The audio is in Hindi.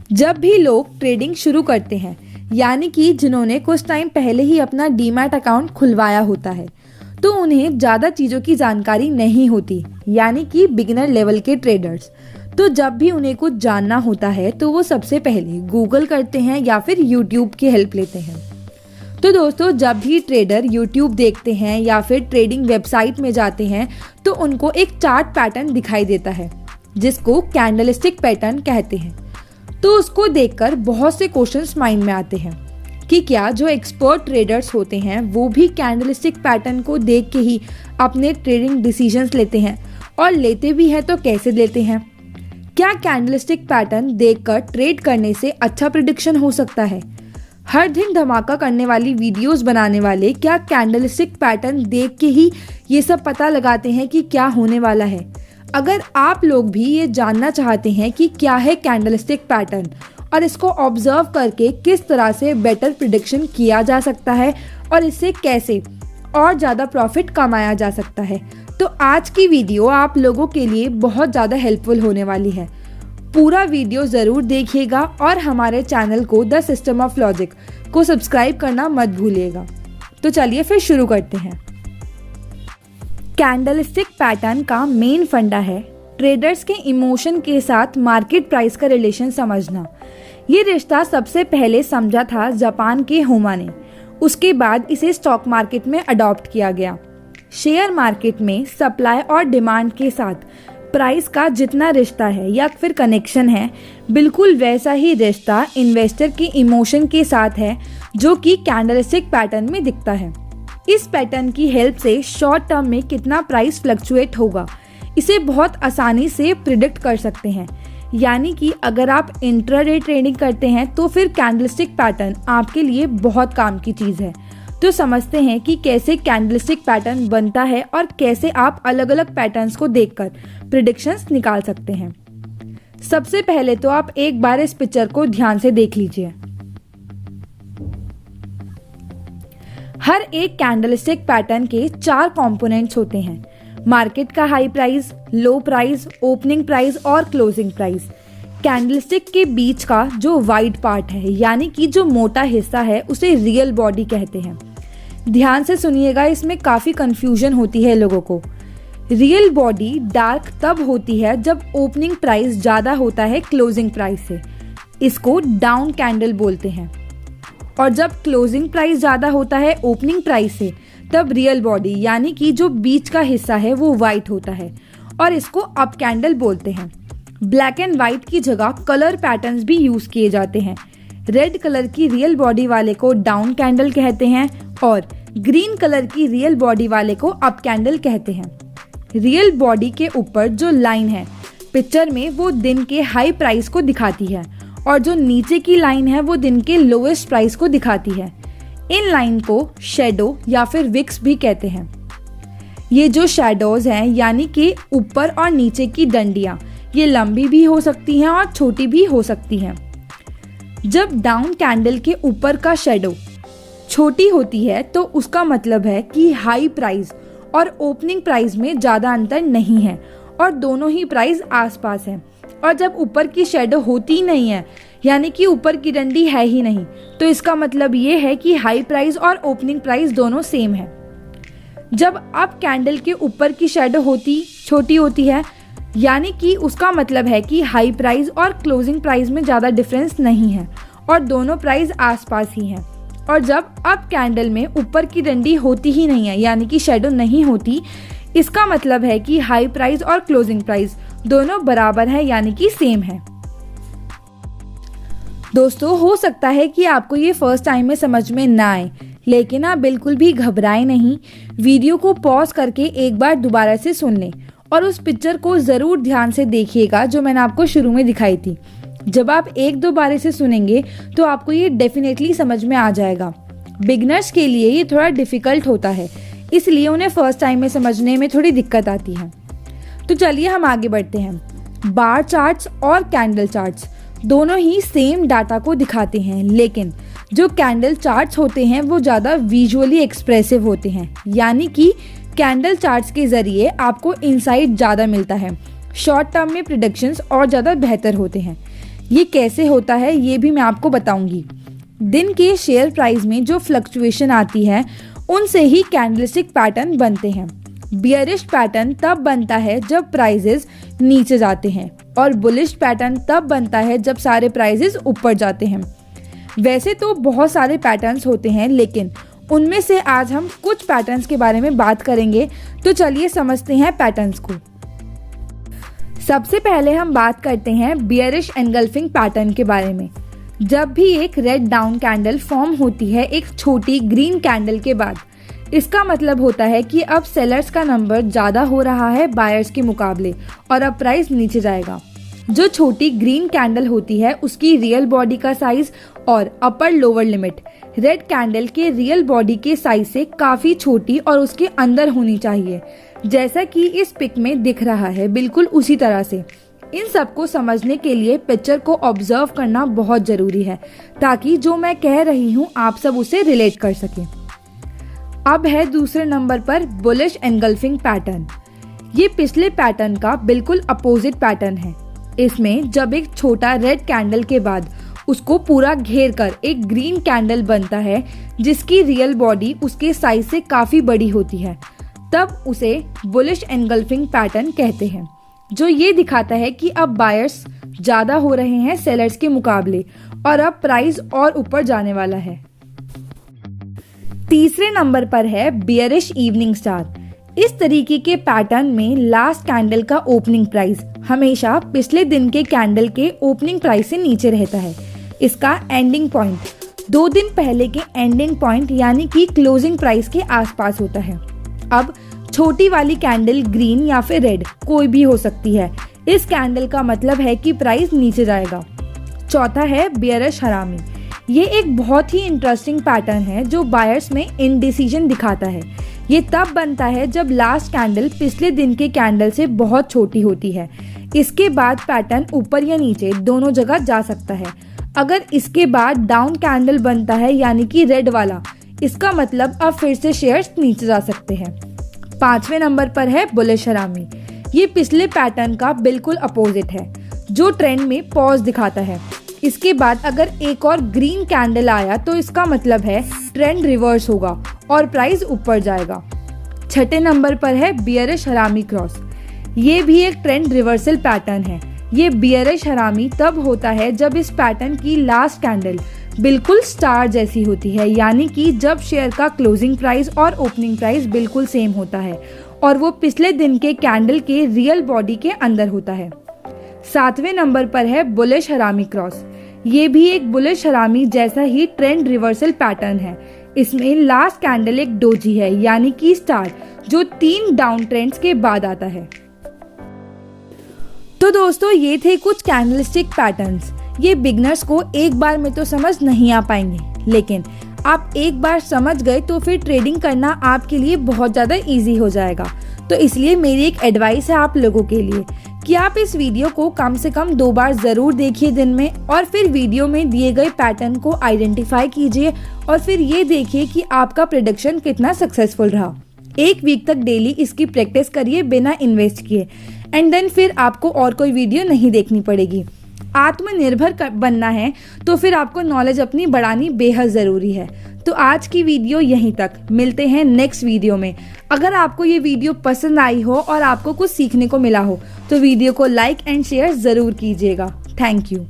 जब भी लोग ट्रेडिंग शुरू करते हैं, यानी कि जिन्होंने कुछ टाइम पहले ही अपना डीमैट अकाउंट खुलवाया होता है, तो उन्हें ज़्यादा चीज़ों की जानकारी नहीं होती, यानी कि बिगिनर लेवल के ट्रेडर्स। तो जब भी उन्हें कुछ जानना होता है तो वो सबसे पहले गूगल करते हैं या फिर यूट्यूब की हेल्प लेते हैं। तो दोस्तों, जब भी ट्रेडर यूट्यूब देखते हैं या फिर ट्रेडिंग वेबसाइट में जाते हैं तो उनको एक चार्ट पैटर्न दिखाई देता है जिसको कैंडलस्टिक पैटर्न कहते हैं। तो उसको देखकर बहुत से क्वेश्चंस माइंड में आते हैं कि क्या जो एक्सपर्ट ट्रेडर्स होते हैं वो भी कैंडलस्टिक पैटर्न को देख के ही अपने ट्रेडिंग डिसीजंस लेते हैं, और लेते भी हैं तो कैसे लेते हैं। क्या कैंडलस्टिक पैटर्न देखकर ट्रेड करने से अच्छा प्रेडिक्शन हो सकता है। हर दिन धमाका करने वाली वीडियोस बनाने वाले क्या कैंडलस्टिक पैटर्न देख के ही ये सब पता लगाते हैं कि क्या होने वाला है। अगर आप लोग भी ये जानना चाहते हैं कि क्या है कैंडलस्टिक पैटर्न और इसको ऑब्जर्व करके किस तरह से बेटर प्रेडिक्शन किया जा सकता है और इससे कैसे और ज़्यादा प्रॉफिट कमाया जा सकता है, तो आज की वीडियो आप लोगों के लिए बहुत ज़्यादा हेल्पफुल होने वाली है। पूरा वीडियो ज़रूर देखिएगा और हमारे चैनल को द सिस्टम ऑफ लॉजिक को सब्सक्राइब करना मत भूलिएगा। तो चलिए फिर शुरू करते हैं। कैंडलस्टिक पैटर्न का मेन फंडा है ट्रेडर्स के इमोशन के साथ मार्केट प्राइस का रिलेशन समझना। ये रिश्ता सबसे पहले समझा था जापान के होमा ने, उसके बाद इसे स्टॉक मार्केट में अडॉप्ट किया गया। शेयर मार्केट में सप्लाई और डिमांड के साथ प्राइस का जितना रिश्ता है या फिर कनेक्शन है, बिल्कुल वैसा ही रिश्ता इन्वेस्टर के इमोशन के साथ है जो कि कैंडलस्टिक पैटर्न में दिखता है। इस पैटर्न की हेल्प से शॉर्ट टर्म में कितना प्राइस फ्लक्चुएट होगा इसे बहुत आसानी से प्रिडिक्ट कर सकते हैं। यानी कि अगर आप इंट्राडे ट्रेडिंग करते हैं तो फिर कैंडलस्टिक पैटर्न आपके लिए बहुत काम की चीज़ है। तो समझते हैं कि कैसे कैंडलस्टिक पैटर्न बनता है और कैसे आप अलग अलग पैटर्न्स को देखकर प्रेडिक्शंस निकाल सकते हैं। सबसे पहले तो आप एक बार इस पिक्चर को ध्यान से देख लीजिए। हर एक कैंडलस्टिक पैटर्न के 4 कंपोनेंट्स होते हैं: मार्केट का हाई प्राइस, लो प्राइस, ओपनिंग प्राइस और क्लोजिंग प्राइस। कैंडलस्टिक के बीच का जो वाइड पार्ट है, यानी कि जो मोटा हिस्सा है, उसे रियल बॉडी कहते हैं। ध्यान से सुनिएगा, इसमें काफ़ी कंफ्यूजन होती है लोगों को। रियल बॉडी डार्क तब होती है जब ओपनिंग प्राइस ज़्यादा होता है क्लोजिंग प्राइस से, इसको डाउन कैंडल बोलते हैं। और जब क्लोजिंग प्राइस ज़्यादा होता है ओपनिंग प्राइस से, तब रियल बॉडी यानी कि जो बीच का हिस्सा है वो वाइट होता है और इसको अप कैंडल बोलते हैं। ब्लैक एंड वाइट की जगह कलर पैटर्न्स भी यूज़ किए जाते हैं। रेड कलर की रियल बॉडी वाले को डाउन कैंडल कहते हैं और ग्रीन कलर की रियल बॉडी वाले को अप कैंडल कहते हैं। रियल बॉडी के ऊपर जो लाइन है पिक्चर में वो दिन के हाई प्राइस को दिखाती है और जो नीचे की लाइन है वो दिन के लोएस्ट प्राइस को दिखाती है। इन लाइन को शैडो या फिर विक्स भी कहते हैं। ये जो शैडोज हैं यानी कि ऊपर और नीचे की डंडियाँ, ये लंबी भी हो सकती हैं और छोटी भी हो सकती हैं। जब डाउन कैंडल के ऊपर का शैडो छोटी होती है तो उसका मतलब है कि हाई प्राइस और ओपनिंग प्राइस में ज़्यादा अंतर नहीं है और दोनों ही प्राइस आसपास हैं। और जब ऊपर की शैडो होती ही नहीं है, यानी कि ऊपर की डंडी है ही नहीं, तो इसका मतलब ये है कि हाई प्राइस और ओपनिंग प्राइस दोनों सेम है। जब अप कैंडल के ऊपर की शैडो छोटी होती है, यानी कि उसका मतलब है कि हाई प्राइस और क्लोजिंग प्राइस में ज़्यादा डिफरेंस नहीं है और दोनों प्राइस आसपास ही हैं। और जब अप कैंडल में ऊपर की डंडी होती ही नहीं है, यानी कि शैडो नहीं होती, इसका मतलब है कि हाई प्राइस और क्लोजिंग प्राइस दोनों बराबर है, यानी कि सेम है। दोस्तों, हो सकता है कि आपको ये फर्स्ट टाइम में समझ में ना आए, लेकिन आप बिल्कुल भी घबराएं नहीं। वीडियो को पॉज करके एक बार दोबारा से सुन लें और उस पिक्चर को ज़रूर ध्यान से देखिएगा जो मैंने आपको शुरू में दिखाई थी। जब आप 1-2 बार से सुनेंगे तो आपको ये डेफिनेटली समझ में आ जाएगा। बिगनर्स के लिए ये थोड़ा डिफ़िकल्ट होता है, इसलिए उन्हें फर्स्ट टाइम में समझने में थोड़ी दिक्कत आती है। तो चलिए हम आगे बढ़ते हैं। बार चार्ट्स और कैंडल चार्ट्स दोनों ही सेम डाटा को दिखाते हैं, लेकिन जो कैंडल चार्ट्स होते हैं वो ज़्यादा विजुअली एक्सप्रेसिव होते हैं, यानी कि कैंडल चार्ट्स के ज़रिए आपको इंसाइट ज़्यादा मिलता है। शॉर्ट टर्म में प्रेडिक्शंस और ज़्यादा बेहतर होते हैं। ये कैसे होता है ये भी मैं आपको बताऊंगी। दिन के शेयर प्राइस में जो फ्लक्चुएशन आती है उनसे ही कैंडलस्टिक पैटर्न बनते हैं। बियरिश पैटर्न तब बनता है जब प्राइजेस नीचे जाते हैं और बुलिश पैटर्न तब बनता है जब सारे प्राइजेस ऊपर जाते हैं। वैसे तो बहुत सारे पैटर्न्स होते हैं, लेकिन उनमें से आज हम कुछ पैटर्न्स के बारे में बात करेंगे। तो चलिए समझते हैं पैटर्न्स को। सबसे पहले हम बात करते हैं बियरिश एनगल्फिंग पैटर्न के बारे में। जब भी एक रेड डाउन कैंडल फॉर्म होती है एक छोटी ग्रीन कैंडल के बाद, इसका मतलब होता है कि अब सेलर्स का नंबर ज़्यादा हो रहा है बायर्स के मुकाबले और अब प्राइस नीचे जाएगा। जो छोटी ग्रीन कैंडल होती है उसकी रियल बॉडी का साइज और upper lower limit red candle के रियल बॉडी के साइज से काफ़ी छोटी और उसके अंदर होनी चाहिए, जैसा कि इस पिक में दिख रहा है, बिल्कुल उसी तरह से। इन सब को समझने के लिए पिक्चर को ऑब्जर्व करना बहुत ज़रूरी है ताकि जो मैं कह रही हूँ आप सब उसे रिलेट कर सकें। अब है दूसरे नंबर पर बुलिश एनगल्फिंग पैटर्न। ये पिछले पैटर्न का बिल्कुल अपोजिट पैटर्न है। इसमें जब एक छोटा रेड कैंडल के बाद उसको पूरा घेर कर एक ग्रीन कैंडल बनता है जिसकी रियल बॉडी उसके साइज से काफ़ी बड़ी होती है, तब उसे बुलिश एनगल्फिंग पैटर्न कहते हैं, जो ये दिखाता है कि अब बायर्स ज़्यादा हो रहे हैं सेलर्स के मुकाबले और अब प्राइस और ऊपर जाने वाला है। तीसरे नंबर पर है बियरिश इवनिंग स्टार। इस तरीके के पैटर्न में लास्ट कैंडल का ओपनिंग प्राइस हमेशा पिछले दिन के कैंडल के ओपनिंग प्राइस से नीचे रहता है। इसका एंडिंग पॉइंट 2 दिन पहले के एंडिंग पॉइंट यानी कि क्लोजिंग प्राइस के आसपास होता है। अब छोटी वाली कैंडल ग्रीन या फिर रेड कोई भी हो सकती है। इस कैंडल का मतलब है कि प्राइस नीचे जाएगा। चौथा है बियरिश हरामी। ये एक बहुत ही इंटरेस्टिंग पैटर्न है जो बायर्स में इनडिसीजन दिखाता है। ये तब बनता है जब लास्ट कैंडल पिछले दिन के कैंडल से बहुत छोटी होती है। इसके बाद पैटर्न ऊपर या नीचे दोनों जगह जा सकता है। अगर इसके बाद डाउन कैंडल बनता है यानी कि रेड वाला, इसका मतलब अब फिर से शेयर्स नीचे जा सकते हैं। पांचवें नंबर पर है बुलिश हरामी। ये पिछले पैटर्न का बिल्कुल अपोजिट है, जो ट्रेंड में पॉज दिखाता है। इसके बाद अगर एक और ग्रीन कैंडल आया तो इसका मतलब है ट्रेंड रिवर्स होगा और प्राइस ऊपर जाएगा। छठे नंबर पर है बियरिश हरामी क्रॉस। ये भी एक ट्रेंड रिवर्सल पैटर्न है। ये बियरिश हरामी तब होता है जब इस पैटर्न की लास्ट कैंडल बिल्कुल स्टार जैसी होती है, यानी कि जब शेयर का क्लोजिंग प्राइस और ओपनिंग प्राइस बिल्कुल सेम होता है और वो पिछले दिन के कैंडल के रियल बॉडी के अंदर होता है। सातवें नंबर पर है बुलिश हरामी क्रॉस। ये भी एक बुलिश हरामी जैसा ही ट्रेंड रिवर्सल पैटर्न है। इसमें लास्ट कैंडल एक डोजी है यानी कि स्टार, जो 3 डाउन ट्रेंड्स के बाद आता है। तो दोस्तों ये थे कुछ कैंडलस्टिक पैटर्न्स। ये बिगनर्स को एक बार में तो समझ नहीं आ पाएंगे, लेकिन आप एक बार समझ गए तो फिर ट्रेडिंग करना आपके लिए बहुत ज़्यादा इजी हो जाएगा। तो इसलिए मेरी एक एडवाइस है आप लोगों के लिए कि आप इस वीडियो को कम से कम 2 बार ज़रूर देखिए दिन में, और फिर वीडियो में दिए गए पैटर्न को आइडेंटिफाई कीजिए और फिर ये देखिए कि आपका प्रेडिक्शन कितना सक्सेसफुल रहा। 1 वीक तक डेली इसकी प्रैक्टिस करिए बिना इन्वेस्ट किए, एंड देन फिर आपको और कोई वीडियो नहीं देखनी पड़ेगी। आत्मनिर्भर बनना है तो फिर आपको नॉलेज अपनी बढ़ानी बेहद ज़रूरी है। तो आज की वीडियो यहीं तक, मिलते हैं नेक्स्ट वीडियो में। अगर आपको ये वीडियो पसंद आई हो और आपको कुछ सीखने को मिला हो तो वीडियो को लाइक एंड शेयर ज़रूर कीजिएगा। Thank you.